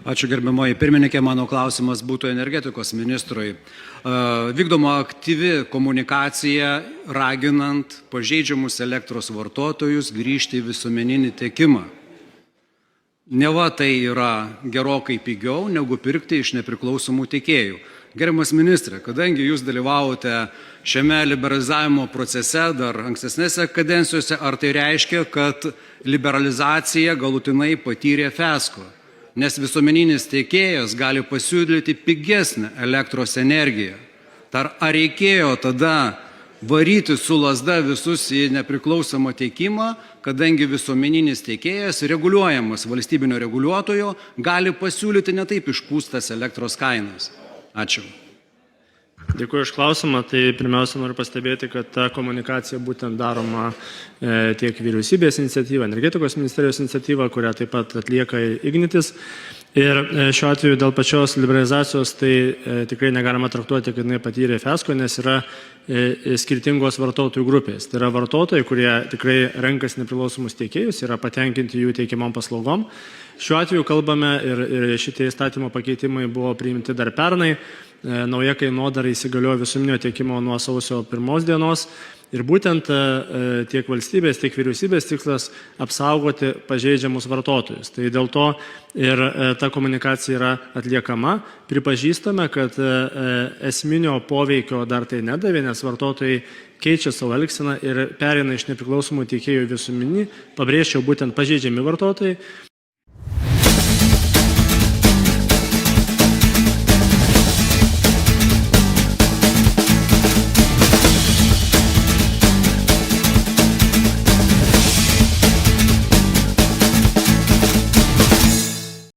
Ačiū gerbiamoji pirmininkė, mano klausimas būtų energetikos ministrui. Vykdoma aktyvi komunikacija, raginant pažeidžiamus elektros vartotojus grįžti į visuomeninį tiekimą. Neva tai yra gerokai pigiau negu pirkti iš nepriklausomų tiekėjų. Gerbiamas ministrė, kadangi jūs dalyvavote šiame liberalizavimo procese dar ankstesnėse kadencijose, ar tai reiškia, kad liberalizacija galutinai patyrė fiasko? Nes visuomeninis tiekėjas gali pasiūlyti pigesnę elektros energiją. Ar reikėjo tada varyti su lazda visus į nepriklausomą tiekimą, kadangi visuomeninis tiekėjas, reguliuojamas valstybinio reguliuotojo, gali pasiūlyti netaip išpūstas elektros kainas? Ačiū. Dėkuoju už klausimą. Tai pirmiausia noriu pastebėti, kad ta komunikacija būtent daroma tiek vyriausybės iniciatyva, energetikos ministerijos iniciatyva, kurią taip pat atlieka Ignitis. Ir šiuo atveju dėl pačios liberalizacijos tai tikrai negalima traktuoti, kad jinai patyrė fiasko, nes yra skirtingos vartotojų grupės. Tai yra vartotojai, kurie tikrai renkasi nepriklausomus tiekėjus, yra patenkinti jų teikiamom paslaugom. Šiuo atveju kalbame ir šitie įstatymo pakeitimai buvo priimti dar pernai. Nauja kainodara įsigaliojo visuomeninio tiekimo nuo sausio 1 dienos. Ir būtent tiek valstybės, tiek vyriausybės tikslas apsaugoti pažeidžiamus vartotojus. Tai dėl to ir ta komunikacija yra atliekama. Pripažįstame, kad esminio poveikio dar tai nedavė, nes vartotojai keičia savo elgseną ir pereina iš nepriklausomų tiekėjų į visuomeninį. Pabrėžčiau būtent pažeidžiami vartotojai.